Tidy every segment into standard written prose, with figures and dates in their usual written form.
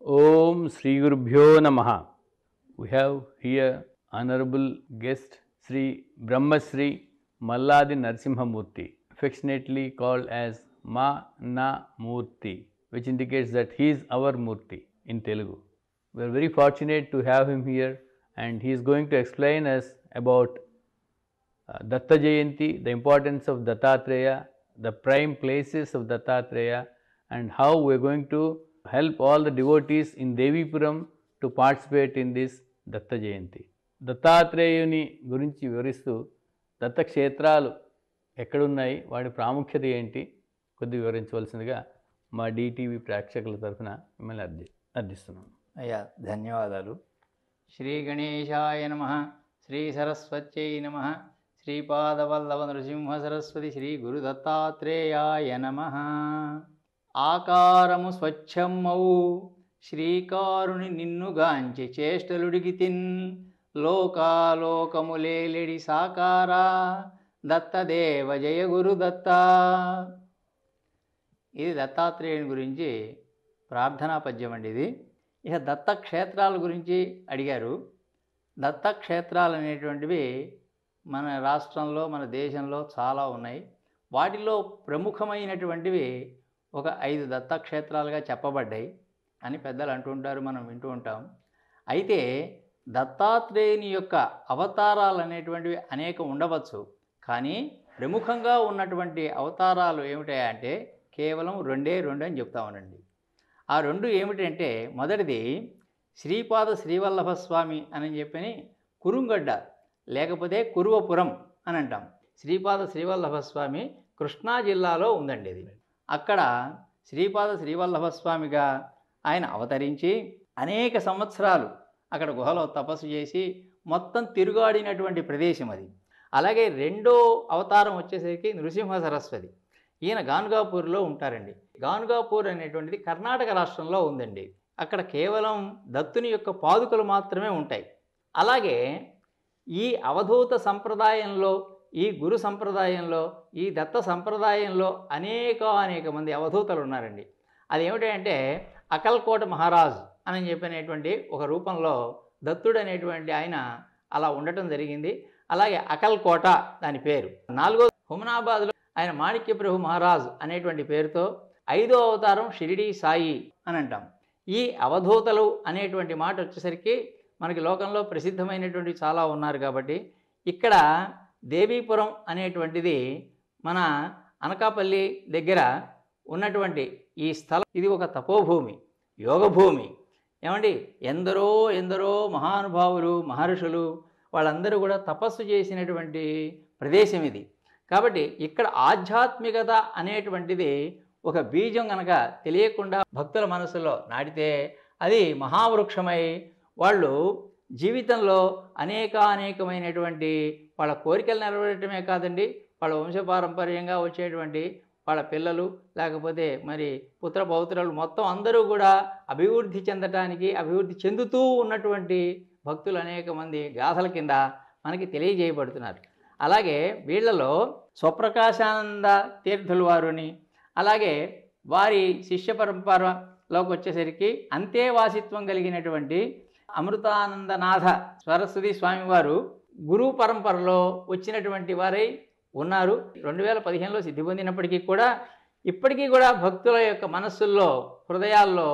Om Sri Gurubhyo Namaha. We have here Honorable guest Sri Brahmasri Malladi Narsimhamurti, affectionately called as Ma Na Murti, which indicates that he is our Murti in Telugu. We are very fortunate to have him here, and he is going to explain us about Datta Jayanti, the importance of Dattatreya, the prime places of Dattatreya, and how we are going to help all the devotees in Devipuram to participate in this Datta Jayanti. దత్తాత్రేయుని గురించి వివరిస్తూ దత్తక్షేత్రాలు ఎక్కడున్నాయి, వాటి ప్రాముఖ్యత ఏంటి కొద్దిగా వివరించవలసిందిగా మా DTV ప్రేక్షకుల తరఫున మిమ్మల్ని అర్థిస్తున్నాను. అయ్యా ధన్యవాదాలు. శ్రీ గణేశాయ నమః, శ్రీ సరస్వత్యై నమః, శ్రీపాదవల్లభ నృసింహ సరస్వతి శ్రీ గురు దత్తాత్రేయాయ నమః. ఆకారము స్వచ్ఛమ్మౌ శ్రీకారుని నిన్నుగాంచి చేష్టలుడిగితిన్, లోకాలోకములేలిడి సాకారా దత్తదేవ జయ గురు దత్త. ఇది దత్తాత్రేయుని గురించి ప్రార్థనా పద్యం అండి ఇది. ఇక దత్తక్షేత్రాల గురించి అడిగారు. దత్తక్షేత్రాలు అనేటువంటివి మన రాష్ట్రంలో మన దేశంలో చాలా ఉన్నాయి. వాటిలో ప్రముఖమైనటువంటివి ఒక 5 దత్తక్షేత్రాలుగా చెప్పబడ్డాయి అని పెద్దలు అంటుంటారు, మనం వింటూ ఉంటాం. అయితే దత్తాత్రేయుని యొక్క అవతారాలు అనేటువంటివి అనేకం ఉండవచ్చు, కానీ ప్రముఖంగా ఉన్నటువంటి అవతారాలు ఏమిటాయంటే కేవలం 2 అని చెప్తామనండి. ఆ 2 ఏమిటంటే, మొదటిది శ్రీపాద శ్రీవల్లభ స్వామి అని చెప్పని కురుంగడ్డ లేకపోతే కురువపురం అని అంటాం. శ్రీపాద శ్రీవల్లభ స్వామి కృష్ణా జిల్లాలో ఉందండి. ఇది అక్కడ శ్రీపాద శ్రీవల్లభ స్వామిగా ఆయన అవతరించి అనేక సంవత్సరాలు అక్కడ గుహలో తపస్సు చేసి మొత్తం తిరుగాడినటువంటి ప్రదేశం అది. అలాగే 2వ అవతారం వచ్చేసరికి నృసింహ సరస్వతి. ఈయన గాన్గాపూర్లో ఉంటారండి. గాన్గాపూర్ అనేటువంటిది కర్ణాటక రాష్ట్రంలో ఉందండి. అక్కడ కేవలం దత్తుని యొక్క పాదుకలు మాత్రమే ఉంటాయి. అలాగే ఈ అవధూత సంప్రదాయంలో, ఈ గురు సంప్రదాయంలో, ఈ దత్త సంప్రదాయంలో అనేక మంది అవధూతలు ఉన్నారండి. అదేమిటంటే అకల్కోట మహారాజ్ అని చెప్పినటువంటి ఒక రూపంలో దత్తుడు అనేటువంటి ఆయన అలా ఉండటం జరిగింది. అలాగే అకల్కోట దాని పేరు. 4వ హుమనాబాద్లో ఆయన మాణిక్య ప్రభు మహారాజ్ అనేటువంటి పేరుతో, 5వ అవతారం షిరిడీ సాయి అని అంటాం. ఈ అవధూతలు అనేటువంటి మాట వచ్చేసరికి మనకి లోకంలో ప్రసిద్ధమైనటువంటి చాలా ఉన్నారు కాబట్టి, ఇక్కడ దేవీపురం అనేటువంటిది మన అనకాపల్లి దగ్గర ఉన్నటువంటి ఈ స్థలం, ఇది ఒక తపోభూమి, యోగభూమి. ఏమండి, ఎందరో మహానుభావులు, మహర్షులు వాళ్ళందరూ కూడా తపస్సు చేసినటువంటి ప్రదేశం ఇది. కాబట్టి ఇక్కడ ఆధ్యాత్మికత అనేటువంటిది ఒక బీజం కనుక తెలియకుండా భక్తుల మనసులో నాటితే అది మహావృక్షమై వాళ్ళు జీవితంలో అనేకమైనటువంటి వాళ్ళ కోరికలు నెరవేరటమే కాదండి, వాళ్ళ వంశపారంపర్యంగా వచ్చేటువంటి వాళ్ళ పిల్లలు లేకపోతే మరి పుత్ర పౌత్రులు మొత్తం అందరూ కూడా అభివృద్ధి చెందుతూ ఉన్నటువంటి భక్తులు అనేక మంది గాథల కింద మనకి తెలియజేయబడుతున్నారు. అలాగే వీళ్ళలో స్వప్రకాశానంద తీర్థుల వారుని, అలాగే వారి శిష్య పరంపరలోకి వచ్చేసరికి అంతేవాసిత్వం కలిగినటువంటి అమృతానందనాథ సరస్వతి స్వామివారు గురువు పరంపరలో వచ్చినటువంటి వారై ఉన్నారు. 2015లో సిద్ధి పొందినప్పటికీ కూడా ఇప్పటికీ కూడా భక్తుల యొక్క మనస్సుల్లో, హృదయాల్లో,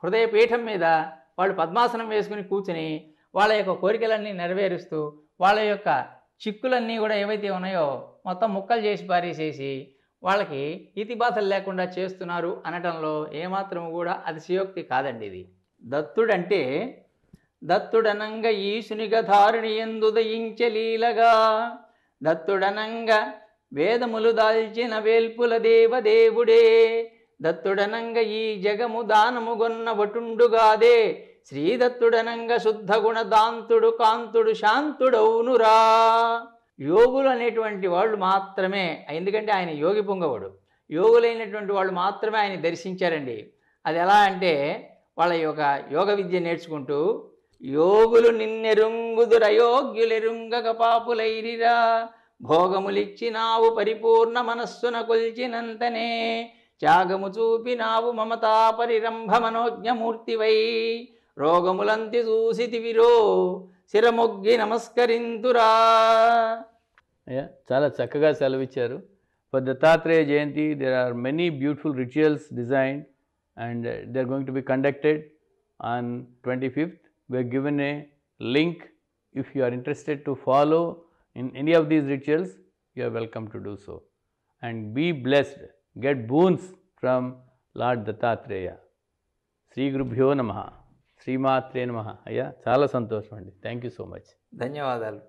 హృదయపీఠం మీద వాళ్ళు పద్మాసనం వేసుకుని కూర్చుని వాళ్ళ యొక్క కోరికలన్నీ నెరవేరుస్తూ వాళ్ళ యొక్క చిక్కులన్నీ కూడా ఏవైతే ఉన్నాయో మొత్తం ముక్కలు చేసి పారేసేసి వాళ్ళకి ఇతిబాధలు లేకుండా చేస్తున్నారు అనటంలో ఏమాత్రం కూడా అతిశయోక్తి కాదండి. ఇది దత్తుడంటే దత్తుడనంగ ఈశునిగ ధారుణియందు దయించె లీలగా, దత్తుడనంగ వేదములు దాల్చిన వేల్పుల దేవదేవుడే, దత్తుడనంగ ఈ జగము దానము గొన్న వటుండుగాదే, శ్రీదత్తుడనంగ శుద్ధ గుణ దాంతుడు కాంతుడు శాంతుడౌనురా. యోగులు అనేటువంటి వాళ్ళు మాత్రమే, ఎందుకంటే ఆయన యోగి పొంగవుడు, యోగులైనటువంటి వాళ్ళు మాత్రమే ఆయన దర్శించారండి. అది ఎలా అంటే వాళ్ళ యొక్క యోగ విద్య నేర్చుకుంటూ, యోగులు నిన్నెరుంగుదురయోగ్యులెరుంగక పాపులైరిరా, భోగములిచ్చినావు పరిపూర్ణ మనస్సున కొల్చినంతనే, త్యాగము చూపినావు మమతా పరిరంభ మనోజ్ఞమూర్తివై రోగములంతి చూసితివిరో శిరమొగ్గి నమస్కరింతురా. అయ్యా చాలా చక్కగా సెలవిచ్చారు. For Dattatreya Jayanti there are many beautiful rituals designed and they are going to be conducted on 25th. We have given a link. If you are interested to follow in any of these rituals, you are welcome to do so. And be blessed. Get boons from Lord Dattatreya. Shri గురుభ్యో నమః. శ్రీమాత్రే నమః. అయ్యా చాలా సంతోషం అండి. Thank you so much. ధన్యవాదాలు.